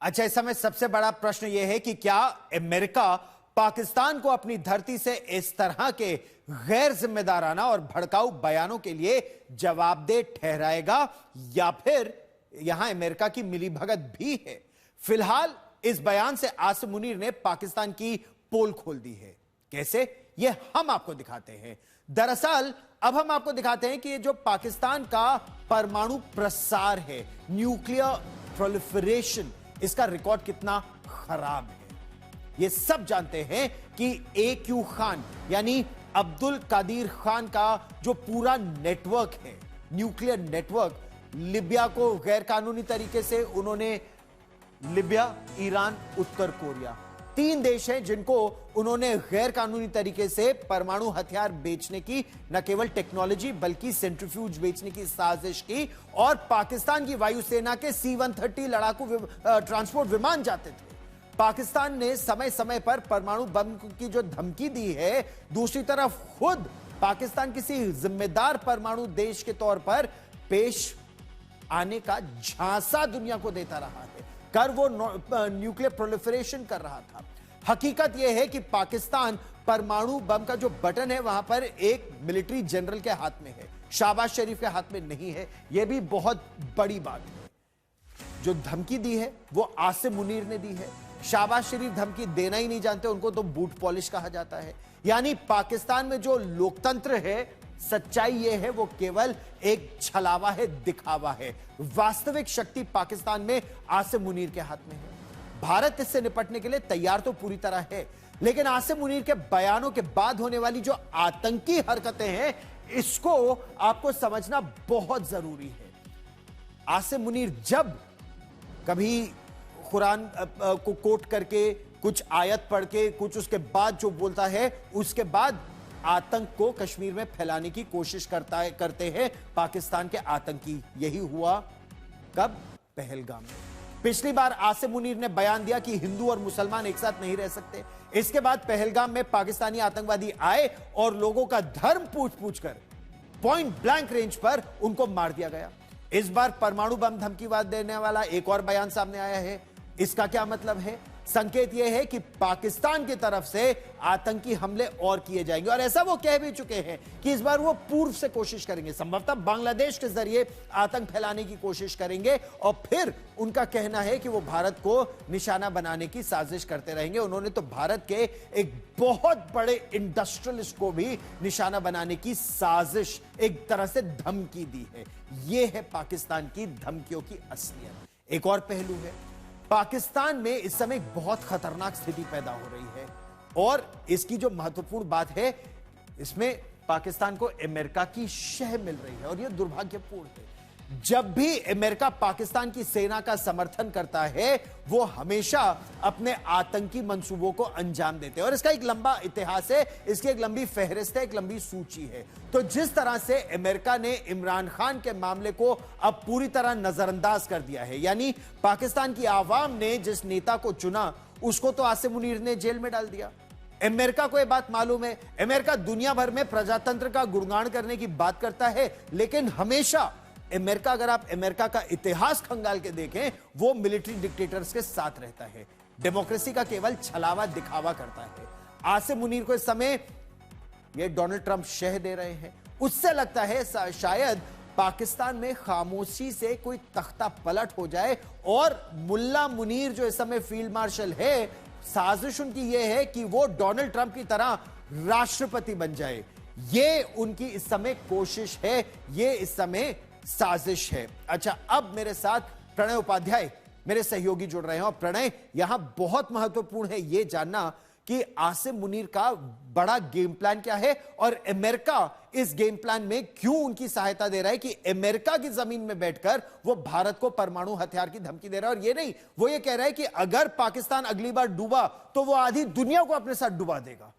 अच्छा, इस समय सबसे बड़ा प्रश्न यह है कि क्या अमेरिका पाकिस्तान को अपनी धरती से इस तरह के गैर जिम्मेदाराना और भड़काऊ बयानों के लिए जवाबदेह ठहराएगा या फिर यहां अमेरिका की मिलीभगत भी है। फिलहाल इस बयान से आसिम मुनीर ने पाकिस्तान की पोल खोल दी है। कैसे, यह हम आपको दिखाते हैं। दरअसल अब हम आपको दिखाते हैं कि ये जो पाकिस्तान का परमाणु प्रसार है, न्यूक्लियर प्रोलिफरेशन, इसका रिकॉर्ड कितना खराब है। ये सब जानते हैं कि AQ खान यानी अब्दुल कादिर खान का जो पूरा नेटवर्क है, न्यूक्लियर नेटवर्क, लिबिया को गैर कानूनी तरीके से उन्होंने, लिबिया, ईरान, उत्तर कोरिया, 3 देश हैं जिनको उन्होंने गैर कानूनी तरीके से परमाणु हथियार बेचने की न केवल टेक्नोलॉजी बल्कि सेंट्रीफ्यूज बेचने की साजिश की। और पाकिस्तान की वायुसेना के C-130 लड़ाकू ट्रांसपोर्ट विमान जाते थे। पाकिस्तान ने समय समय पर परमाणु बम की जो धमकी दी है, दूसरी तरफ खुद पाकिस्तान किसी जिम्मेदार परमाणु देश के तौर पर पेश आने का झांसा दुनिया को देता रहा है, कर वो न्यूक्लियर प्रोलिफरेशन कर रहा था। हकीकत यह है कि पाकिस्तान परमाणु बम का जो बटन है वहां पर एक मिलिट्री जनरल के हाथ में है, शहबाज शरीफ के हाथ में नहीं है। यह भी बहुत बड़ी बात है। जो धमकी दी है वो आसिम मुनीर ने दी है। शहबाज शरीफ धमकी देना ही नहीं जानते, उनको तो बूट पॉलिश कहा जाता है। यानी पाकिस्तान में जो लोकतंत्र है, सच्चाई यह है वो केवल एक छलावा है, दिखावा है। वास्तविक शक्ति पाकिस्तान में आसिम मुनीर के हाथ में है। भारत इससे निपटने के लिए तैयार तो पूरी तरह है, लेकिन आसिम मुनीर के बयानों के बाद होने वाली जो आतंकी हरकतें हैं, इसको आपको समझना बहुत जरूरी है। आसिम मुनीर जब कभी कुरान को कोट करके, कुछ आयत पढ़ के, कुछ उसके बाद जो बोलता है, उसके बाद आतंक को कश्मीर में फैलाने की कोशिश करते हैं पाकिस्तान के आतंकी। यही हुआ कब? पहलगाम में। पिछली बार आसिम मुनीर ने बयान दिया कि हिंदू और मुसलमान एक साथ नहीं रह सकते। इसके बाद पहलगाम में पाकिस्तानी आतंकवादी आए और लोगों का धर्म पूछ कर पॉइंट ब्लैंक रेंज पर उनको मार दिया गया। इस बार परमाणु बम धमकी देने वाला एक और बयान सामने आया है। इसका क्या मतलब है? संकेत यह है कि पाकिस्तान की तरफ से आतंकी हमले और किए जाएंगे, और ऐसा वो कह भी चुके हैं कि इस बार वो पूर्व से कोशिश करेंगे, संभवतः बांग्लादेश के जरिए आतंक फैलाने की कोशिश करेंगे, और फिर उनका कहना है कि वो भारत को निशाना बनाने की साजिश करते रहेंगे। उन्होंने तो भारत के एक बहुत बड़े इंडस्ट्रियलिस्ट को भी निशाना बनाने की साजिश, एक तरह से धमकी दी है। यह है पाकिस्तान की धमकियों की असलियत। एक और पहलू है, पाकिस्तान में इस समय एक बहुत खतरनाक स्थिति पैदा हो रही है, और इसकी जो महत्वपूर्ण बात है, इसमें पाकिस्तान को अमेरिका की शह मिल रही है, और यह दुर्भाग्यपूर्ण है। जब भी अमेरिका पाकिस्तान की सेना का समर्थन करता है, वो हमेशा अपने आतंकी मंसूबों को अंजाम देते हैं, और इसका एक लंबा इतिहास है, इसकी एक लंबी फहरिस्त है, एक लंबी सूची है। तो जिस तरह से अमेरिका ने इमरान खान के मामले को अब पूरी तरह नजरअंदाज कर दिया है, यानी पाकिस्तान की आवाम ने जिस नेता को चुना, उसको तो आसिम मुनीर ने जेल में डाल दिया। अमेरिका को यह बात मालूम है, अमेरिका दुनिया भर में प्रजातंत्र का गुणगान करने की बात करता है, लेकिन हमेशा अमेरिका, अगर आप अमेरिका का इतिहास खंगाल के देखें, वो मिलिट्री डिक्टेटर्स के साथ रहता है, डेमोक्रेसी का केवल छलावा दिखावा करता है। आसिम मुनीर को इस समय ये डोनाल्ड ट्रंप शह दे रहे हैं। उससे लगता है शायद पाकिस्तान में खामोशी से कोई तख्ता पलट हो जाए, और मुल्ला मुनीर जो इस समय फील्ड मार्शल है, साजिश उनकी यह है कि वो डोनाल्ड ट्रंप की तरह राष्ट्रपति बन जाए। ये उनकी इस समय कोशिश है, ये इस समय साजिश है। अच्छा, अब मेरे साथ प्रणय उपाध्याय, मेरे सहयोगी, जुड़ रहे हैं, और प्रणय, यहां बहुत महत्वपूर्ण है यह जानना कि आसिम मुनीर का बड़ा गेम प्लान क्या है, और अमेरिका इस गेम प्लान में क्यों उनकी सहायता दे रहा है कि अमेरिका की जमीन में बैठकर वो भारत को परमाणु हथियार की धमकी दे रहा है। और ये नहीं, वो ये कह रहा है कि अगर पाकिस्तान अगली बार डूबा तो वो आधी दुनिया को अपने साथ डुबा देगा।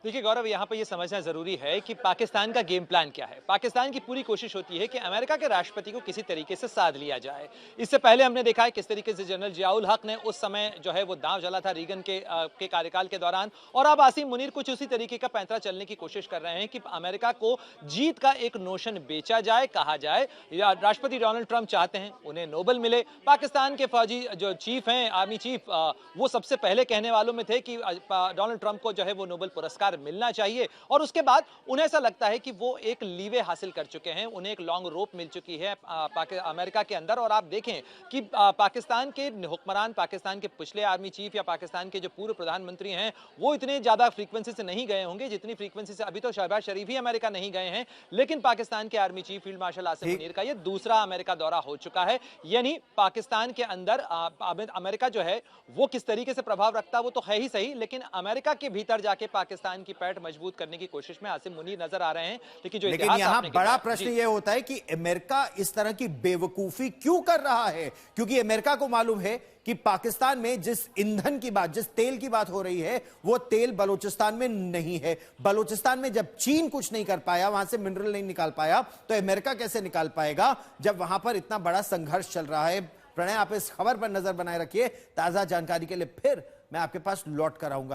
देखिए गौरव, यहाँ पे ये समझना जरूरी है कि पाकिस्तान का गेम प्लान क्या है। पाकिस्तान की पूरी कोशिश होती है कि अमेरिका के राष्ट्रपति को किसी तरीके से साध लिया जाए। इससे पहले हमने देखा है किस तरीके से जनरल जियाउल हक ने उस समय जो है वो दांव चला था रीगन के कार्यकाल के दौरान, और अब आसिम मुनीर कुछ उसी तरीके का पैंतरा चलने की कोशिश कर रहे हैं कि अमेरिका को जीत का एक नोशन बेचा जाए, कहा जाए या राष्ट्रपति डोनाल्ड ट्रंप चाहते हैं उन्हें नोबेल मिले। पाकिस्तान के फौजी जो चीफ हैं, आर्मी चीफ, वो सबसे पहले कहने वालों में थे कि डोनाल्ड ट्रंप को जो है वो नोबेल पुरस्कार मिलना चाहिए, और उसके बाद उन्हें ऐसा लगता है कि वो एक लीवे हासिल कर चुके हैं, उन्हें एक लॉन्ग रोप मिल चुकी है अमेरिका के अंदर। और आप देखें कि पाकिस्तान के हुक्मरान, पाकिस्तान के पिछले आर्मी चीफ या पाकिस्तान के जो पूर्व प्रधानमंत्री हैं, वो इतने ज्यादा फ्रीक्वेंसी से नहीं गए होंगे जितनी फ्रीक्वेंसी से अभी तो शहबाज शरीफ ही अमेरिका नहीं गए हैं, लेकिन पाकिस्तान के army chief field marshal Asim Munir का ये दूसरा अमेरिका दौरा हो चुका है। यानी पाकिस्तान के अंदर अमेरिका जो है वो किस तरीके से प्रभाव रखता है वो तो है ही सही, लेकिन अमेरिका के भीतर जाके पाकिस्तान की पैठ मजबूत करने की कोशिश में आसिम मुनीर नजर आ रहे हैं। लेकिन यहां बड़ा प्रश्न यह होता है कि अमेरिका इस तरह की बेवकूफी क्यों कर रहा है, क्योंकि अमेरिका को मालूम है कि पाकिस्तान में जिस ईंधन की बात, जिस तेल की बात हो रही है, वो तेल बलूचिस्तान में नहीं है। बलूचिस्तान में जब चीन कुछ नहीं कर पाया, वहां से मिनरल नहीं निकाल पाया, तो अमेरिका कैसे निकाल पाएगा जब वहां पर इतना बड़ा संघर्ष चल रहा है। प्रणय, आप इस खबर पर नजर बनाए रखिए। ताजा जानकारी के लिए फिर मैं आपके पास लौट कर आऊंगा।